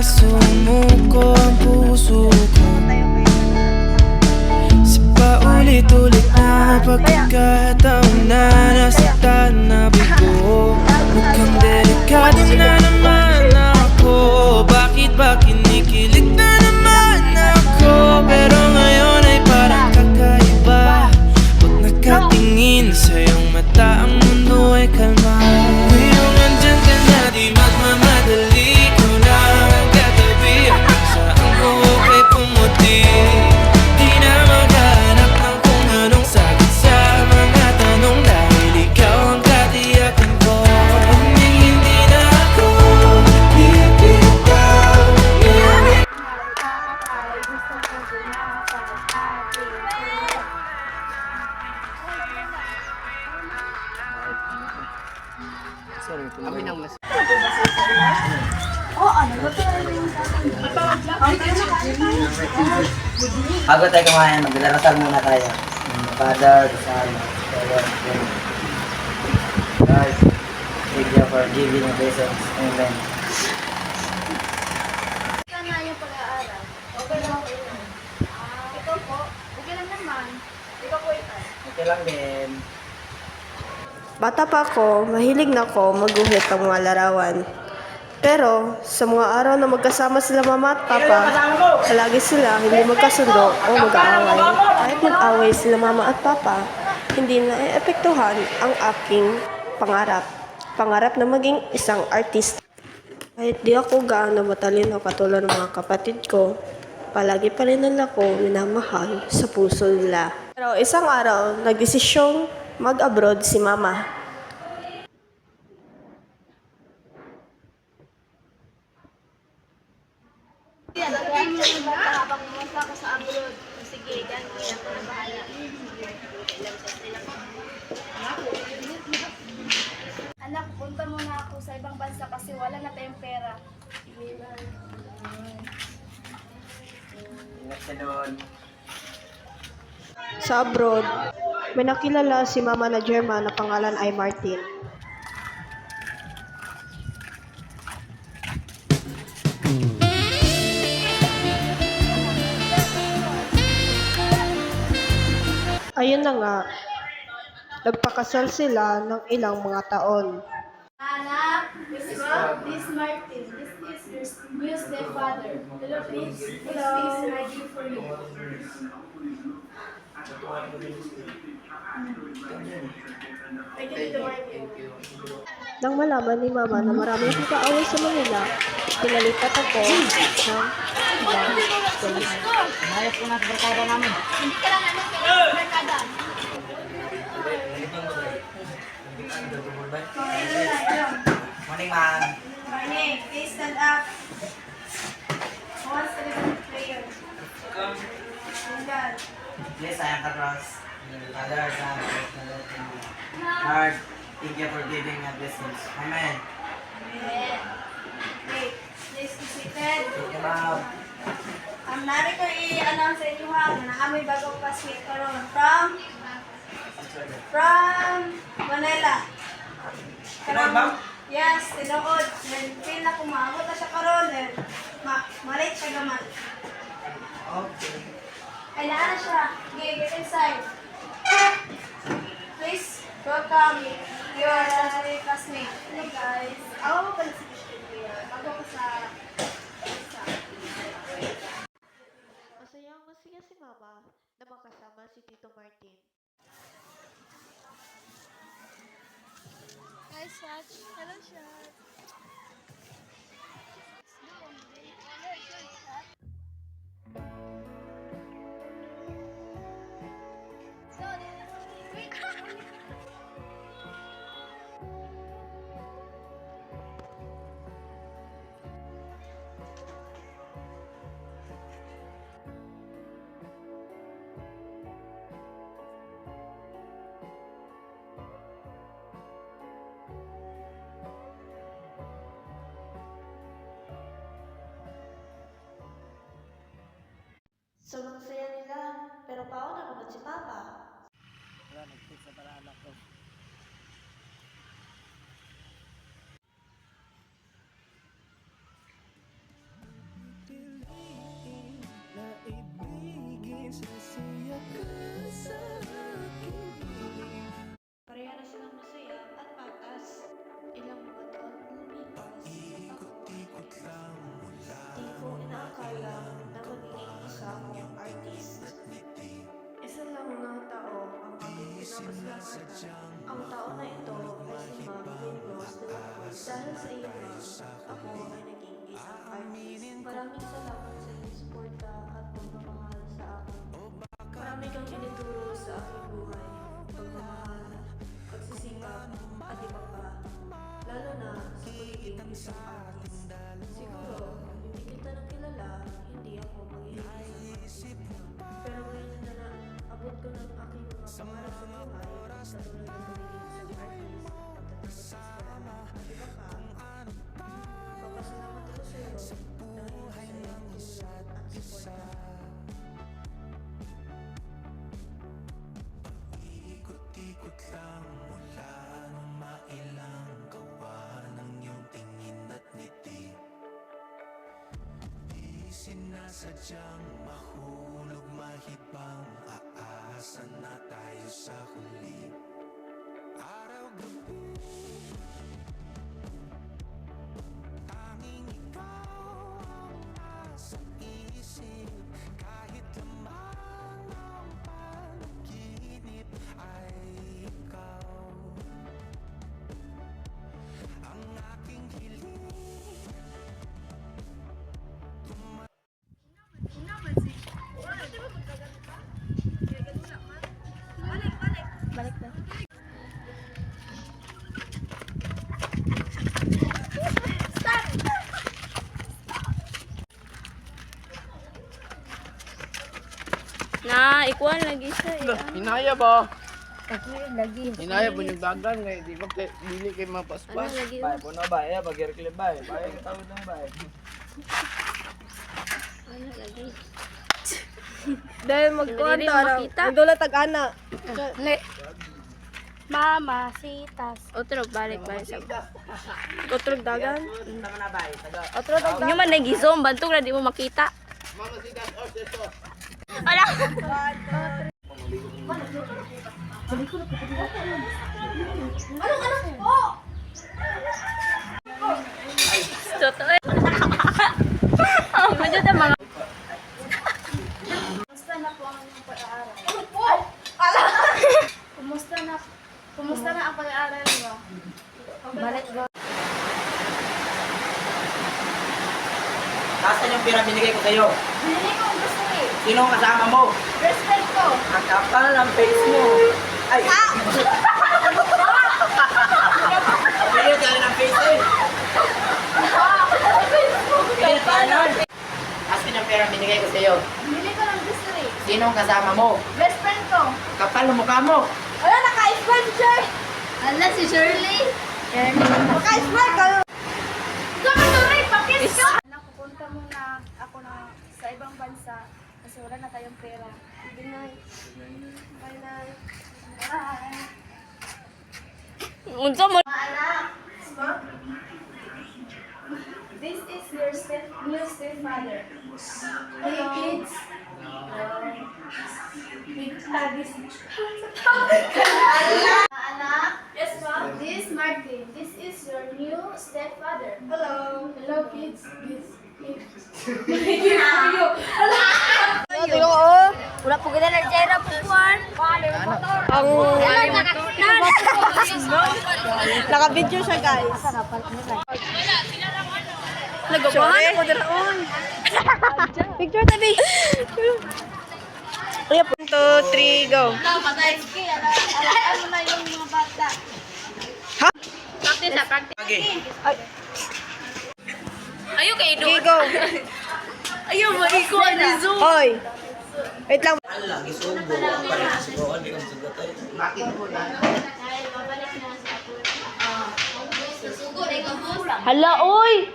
sumuko ang puso ko sa paulit-ulit na pagkakataon na nasaktan na bigo. Mukhang delikado na naman ako. Bakit ba kinikilig na naman ako? Pero ngayon ay parang kakaiba. Pag nakatingin sa iyong mata, ang mundo ay kalma. Ngayong nandyan ka na, di magmamadali. Ikaw na ang katabi, hanggang saan ko kay pumuti. Di na maghanap ng kung anong sagot sa mga tanong, dahil ikaw ang katiyakan ko. Hindi na ako bibitaw. Kami nang mas. Bago tayo kumain, magdarasal muna tayo. Father, the Son, the Lord. God, thank you for giving the blessings. Amen. Ikaw na yung pag-aaral. Okay lang ako yun. Ikaw po, okay lang naman. Ikaw po ito. Okay lang din. Bata pa ako, mahilig na ako magguhit ng mga larawan. Pero sa mga araw na magkasama sila mama at papa, palagi sila hindi magkasundo o mag-aaway. Kahit mag-away sila mama at papa, hindi na eepektuhan ang aking pangarap. Pangarap na maging isang artist. Kahit di ako gaano matalino katulad ng mga kapatid ko, palagi pa rin nila ako minamahal sa puso nila. Pero isang araw, nagdesisyong mag-abroad si mama. Habang pumunta ako sa abroad, sige, ganun ako na bahala. Anak, punta muna ako sa ibang bansa kasi wala na tayong pera. Ingat ka doon. Sa abroad, may nakilala si mama na German na pangalan ay Martin. Ayun na nga, nagpakasal sila ng ilang mga taon. Anak, this Martin, this is your new stepfather. Hello, please. This is my gift for you. Thank you, Tito Martin. Nang malaman ni mama na marami akong kaaway sa Manila, pinalipat ako ng ibang eskwelahan. Mayos ko na sa barkada namin. Hindi ka lang anak, kailangan barkada. Morning, man. Morning, please stand up. Who wants to lead the prayer? God. Yes, I am the cross. Father, Son, Lord, thank you for giving us blessings. Amen. Amen. Okay, please be seated. Thank you, ma'am. Nari ko i-announce sa inyo ha, na amoy bagong passport karon from Manila. Tinuod, ma'am? Yes, tinuod. Then, feel na kumagot na siya karon, then, malit siya gaman. Okay. Kailangan na siya. Okay, get inside. Please, welcome your classmate. Hello guys. Ako mo pala si Christian. Bago ko sa... Masaya si mama na makasama si Tito Martin. Guys, watch. Hello, shot. Sobrang saya nila, pero paano naman si Papa? Wala, nag-fix na para anak ko. Ang tao na ito ay si Ma'am Rose de la Cruz. Dahil sa iyo, Ma'am, ako ay naging isang artist. Maraming salamat sa iyong suporta at pagmamahal sa akin. Marami kang inituro sa aking buhay. Pagmamahal, pagsisikap, at iba pa. Lalo na sa pagiging isang artist. Siguro, hindi kita nakilala, hindi ako magiging isang artist. Pero ngayon na abot ko ng aking mga pangarap sa buhay, sa tulad ng pagiging isang artist, pagdating sa eskwela, at iba pa. Papasalamat ako sa iyo dahil sa iyong tulad at suporta. Ikot-ikot lang mula nung mailang gawa ng iyong tingin at ngiti. Di sinasadyang mahulog mahibang, aasa na tayo sa huli. Araw-gabi, tanging ikaw ang nasa isip. Kahit lamang ang panaginip ay ikaw ang aking hiling. Na, ikuan lagi siya. Hinaya ba? Lagi. Hinaya po yung dagan ngayon. Di ba dili kayo mapaspas? Lagi. Bay, puno ba? Eh, bagir-klip ba? Bay, tawid ng bay. Ano lagi? Dahil magkuhan Hindi to, rin ano, makita. magdulat ag-ana. Mama, sitas. Otro, balik sa Kotrog dagan. Punta ka na bay. Taga. Otro dagan. Nyo man nag-zoom, bantog na di mo makita. Mama, sigas, orseso. Ala! Totoo. Medyo na mga... Kumusta na po ang inyong pag-aaral? Kumusta na ang pag-aaral mo? Balik ba? Tasan yung pira binigay ko sa'yo. Hindi ko gusto eh. Sino ang kasama mo? Best friend ko. Ang kapal ng face mo. Ay! Pilit ka rin ang face eh. Pilit ka nun. Tasan yung pira binigay ko sa'yo. Hindi ko lang gusto eh. Sino ang kasama mo? Best friend ko. Kapal ng mukha mo. Wala, naka-friend siya. Ala, si Shirley. Naka-friend ka. Ikaw ka tuloy, pakis ka. Napupunta muna ako na sa ibang bansa kasi wala na tayong pera. Good night. Bye night. Bye. Unsa mo? Anak, this is your new stepfather. Hey kids. Anak. Yes, ma'am. This is Martin. This is your new stepfather. Hello. Hello, kids. Wala po kita na Jera pupuan. Ang naka-video siya, guys. Nagabahan ako diraon. Picture tabi. 1, 2, 3, go. Ano na yung mga bata? Practice na, practice. Okay. Ayo kay Edo. Okay, go. Ayo, mag-ikuan ni Zoom. Hoy. Wait lang. Allah, gisugo. Palit sugoan, di kang sugot ay. Bakit mo na? Hala, oy!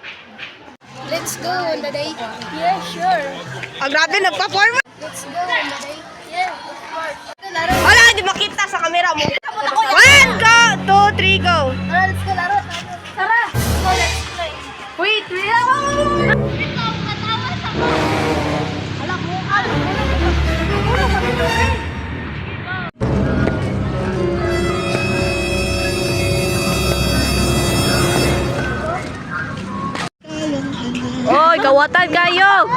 Let's go on the date. Yeah, sure. Ang grabe, nagpa-form. Let's go on the date. Yeah, of course. Wala, hindi makita sa camera mo. 1, go. 2, 3, go. Tara, let's go laro. Tara. Go, let's play. Wait, wait. Ikaw, katawa sa ko. Alam mo, Oy, kawatan kayo!